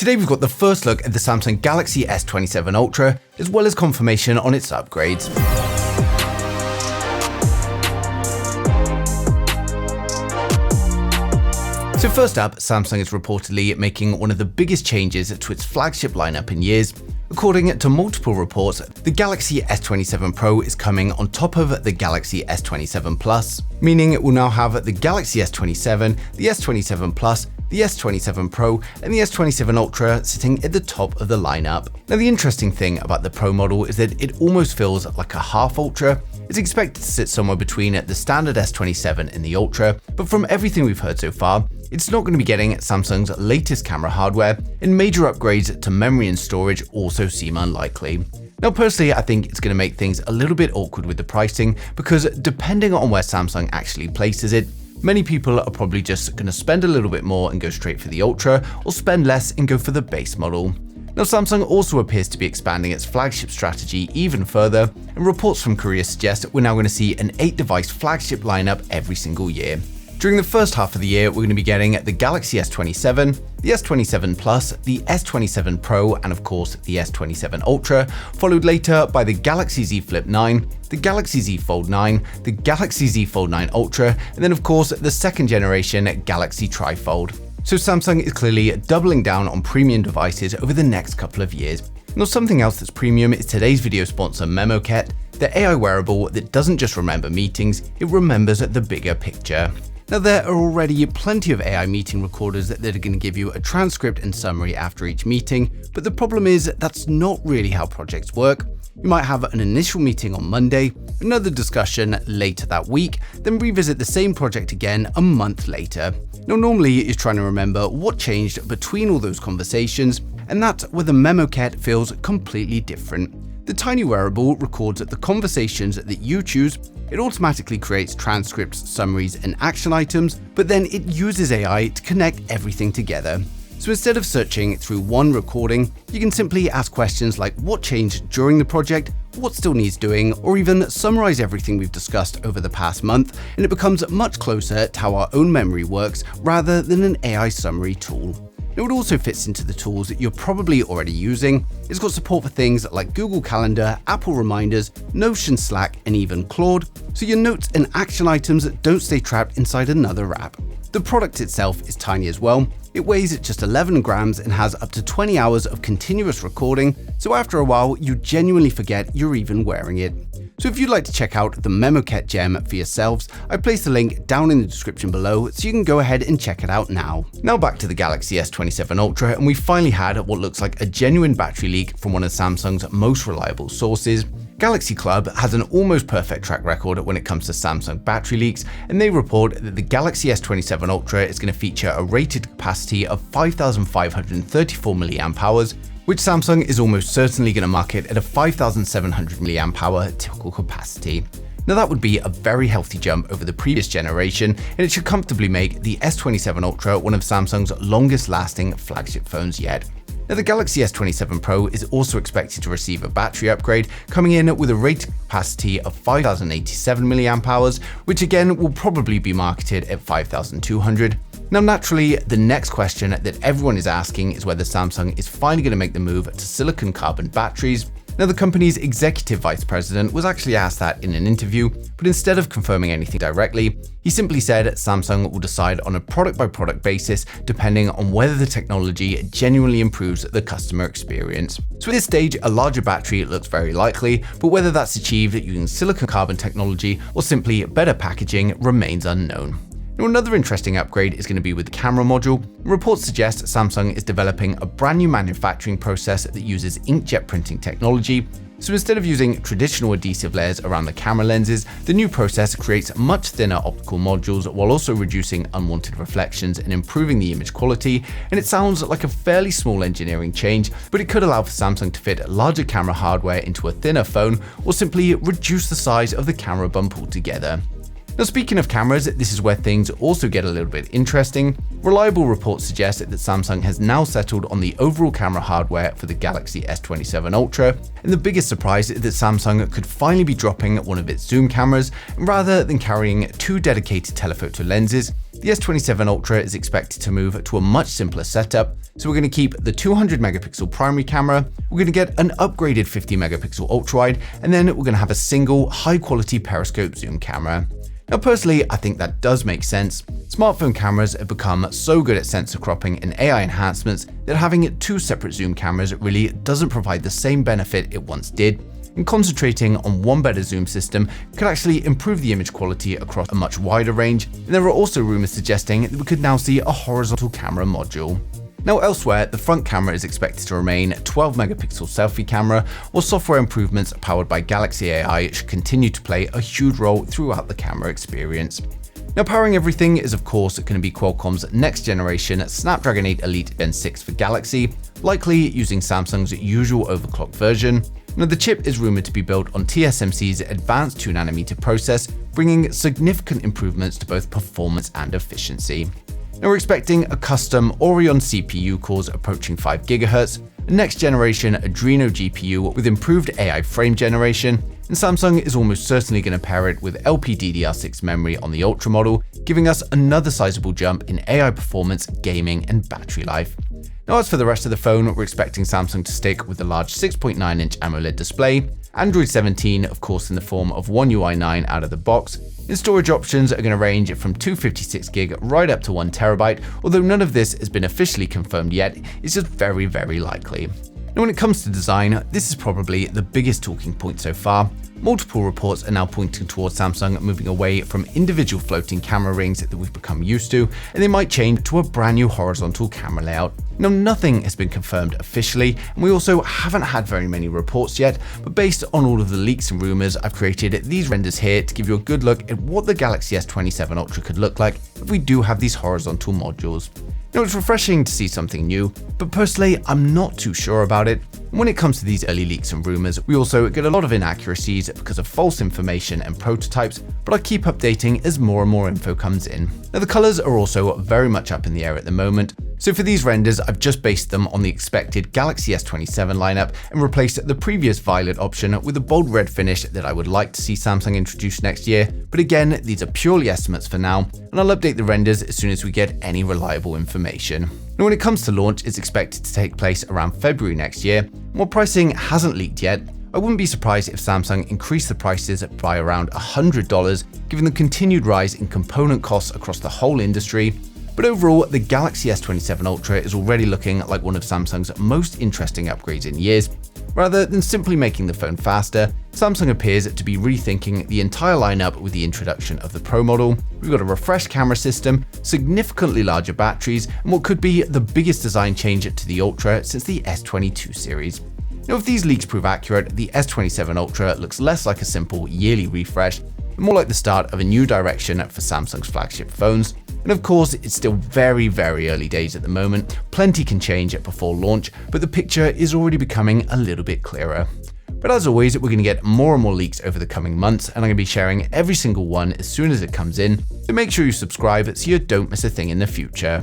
Today we've got the first look at the Samsung Galaxy S27 Ultra, as well as confirmation on its upgrades. So first up, Samsung is reportedly making one of the biggest changes to its flagship lineup in years. According to multiple reports, the Galaxy S27 Pro is coming on top of the Galaxy S27 Plus, meaning it will now have the Galaxy S27, the S27 Plus, the S27 Pro, and the S27 Ultra sitting at the top of the lineup. Now the interesting thing about the Pro model is that it almost feels like a half Ultra. It's expected to sit somewhere between the standard S27 and the Ultra, but from everything we've heard so far, it's not going to be getting Samsung's latest camera hardware, and major upgrades to memory and storage also seem unlikely. Now personally, I think it's going to make things a little bit awkward with the pricing, because depending on where Samsung actually places it, many people are probably just going to spend a little bit more and go straight for the Ultra, or spend less and go for the base model. Now Samsung also appears to be expanding its flagship strategy even further, and reports from Korea suggest we're now going to see an 8-device flagship lineup every single year. During the first half of the year, we're going to be getting the Galaxy S27, the S27 Plus, the S27 Pro, and of course the S27 Ultra, followed later by the Galaxy Z Flip 9, the Galaxy Z Fold 9, the Galaxy Z Fold 9 Ultra, and then of course the second generation Galaxy Trifold. So Samsung is clearly doubling down on premium devices over the next couple of years. Now something else that's premium is today's video sponsor Memo AI, the AI wearable that doesn't just remember meetings, it remembers the bigger picture. Now there are already plenty of AI meeting recorders that are going to give you a transcript and summary after each meeting, but the problem is that's not really how projects work. You might have an initial meeting on Monday, another discussion later that week, then revisit the same project again a month later. Now normally you're trying to remember what changed between all those conversations, and that's where the Memo AI feels completely different. The tiny wearable records the conversations that you choose. It automatically creates transcripts, summaries, and action items, but then it uses AI to connect everything together. So instead of searching through one recording, you can simply ask questions like what changed during the project, what still needs doing, or even summarize everything we've discussed over the past month, and it becomes much closer to how our own memory works rather than an AI summary tool. Now it also fits into the tools that you're probably already using. It's got support for things like Google Calendar, Apple Reminders, Notion, Slack, and even Claude, so your notes and action items don't stay trapped inside another app. The product itself is tiny as well. It weighs just 11 grams and has up to 20 hours of continuous recording, so after a while you genuinely forget you're even wearing it. So if you'd like to check out the Memo AI gem for yourselves, I placed the link down in the description below so you can go ahead and check it out now. Now back to the Galaxy S27 Ultra, and we finally had what looks like a genuine battery leak from one of Samsung's most reliable sources. Galaxy Club has an almost perfect track record when it comes to Samsung battery leaks, and they report that the Galaxy S27 Ultra is going to feature a rated capacity of 5,534 mAh, which Samsung is almost certainly going to market at a 5,700 mAh typical capacity. Now that would be a very healthy jump over the previous generation, and it should comfortably make the S27 Ultra one of Samsung's longest lasting flagship phones yet. Now the Galaxy S27 Pro is also expected to receive a battery upgrade, coming in with a rated capacity of 5,087 mAh, which again will probably be marketed at 5,200. Now naturally, the next question that everyone is asking is whether Samsung is finally going to make the move to silicon carbon batteries. Now the company's executive vice president was actually asked that in an interview, but instead of confirming anything directly, he simply said Samsung will decide on a product-by-product basis depending on whether the technology genuinely improves the customer experience. So at this stage, a larger battery looks very likely, but whether that's achieved using silicon carbon technology or simply better packaging remains unknown. Now another interesting upgrade is going to be with the camera module. Reports suggest Samsung is developing a brand new manufacturing process that uses inkjet printing technology. So instead of using traditional adhesive layers around the camera lenses, the new process creates much thinner optical modules while also reducing unwanted reflections and improving the image quality. And it sounds like a fairly small engineering change, but it could allow for Samsung to fit larger camera hardware into a thinner phone, or simply reduce the size of the camera bump altogether. Now, speaking of cameras, this is where things also get a little bit interesting. Reliable reports suggest that Samsung has now settled on the overall camera hardware for the Galaxy S27 Ultra, and the biggest surprise is that Samsung could finally be dropping one of its zoom cameras, and rather than carrying two dedicated telephoto lenses, the S27 Ultra is expected to move to a much simpler setup. So we're going to keep the 200 megapixel primary camera, we're going to get an upgraded 50 megapixel ultra-wide, and then we're going to have a single high-quality periscope zoom camera. Now, personally, I think that does make sense. Smartphone cameras have become so good at sensor cropping and AI enhancements that having two separate zoom cameras really doesn't provide the same benefit it once did. And concentrating on one better zoom system could actually improve the image quality across a much wider range. And there are also rumors suggesting that we could now see a horizontal camera module. Now, elsewhere, the front camera is expected to remain a 12 megapixel selfie camera, while software improvements powered by Galaxy AI should continue to play a huge role throughout the camera experience. Now, powering everything is of course going to be Qualcomm's next generation Snapdragon 8 Elite Gen 6 for Galaxy, likely using Samsung's usual overclocked version. Now, the chip is rumored to be built on TSMC's advanced 2nm process, bringing significant improvements to both performance and efficiency. Now, we're expecting a custom Orion CPU cores approaching 5 GHz, a next generation Adreno GPU with improved AI frame generation, and Samsung is almost certainly going to pair it with LPDDR6 memory on the Ultra model, giving us another sizable jump in AI performance, gaming, and battery life. Now, as for the rest of the phone, we're expecting Samsung to stick with the large 6.9-inch AMOLED display, Android 17, of course, in the form of One UI 9 out of the box, and storage options are going to range from 256GB right up to 1TB, although none of this has been officially confirmed yet, it's just very, very likely. Now, when it comes to design, this is probably the biggest talking point so far. Multiple reports are now pointing towards Samsung moving away from individual floating camera rings that we've become used to, and they might change to a brand new horizontal camera layout. Now, nothing has been confirmed officially, and we also haven't had very many reports yet, but based on all of the leaks and rumors, I've created these renders here to give you a good look at what the Galaxy S27 Ultra could look like if we do have these horizontal modules. Now, it's refreshing to see something new, but personally, I'm not too sure about it. When it comes to these early leaks and rumors, we also get a lot of inaccuracies because of false information and prototypes, but I keep updating as more and more info comes in. Now, the colors are also very much up in the air at the moment, so for these renders, I've just based them on the expected Galaxy S27 lineup and replaced the previous violet option with a bold red finish that I would like to see Samsung introduce next year. But again, these are purely estimates for now, and I'll update the renders as soon as we get any reliable information. Now, when it comes to launch, it's expected to take place around February next year. While pricing hasn't leaked yet, I wouldn't be surprised if Samsung increased the prices by around $100, given the continued rise in component costs across the whole industry. But overall, the Galaxy S27 Ultra is already looking like one of Samsung's most interesting upgrades in years. Rather than simply making the phone faster, Samsung appears to be rethinking the entire lineup with the introduction of the Pro model. We've got a refreshed camera system, significantly larger batteries, and what could be the biggest design change to the Ultra since the S22 series. Now, if these leaks prove accurate, the S27 Ultra looks less like a simple yearly refresh, and more like the start of a new direction for Samsung's flagship phones. And of course, it's still very, very early days at the moment. Plenty can change before launch, but the picture is already becoming a little bit clearer. But as always, we're going to get more and more leaks over the coming months, and I'm going to be sharing every single one as soon as it comes in. So make sure you subscribe so you don't miss a thing in the future.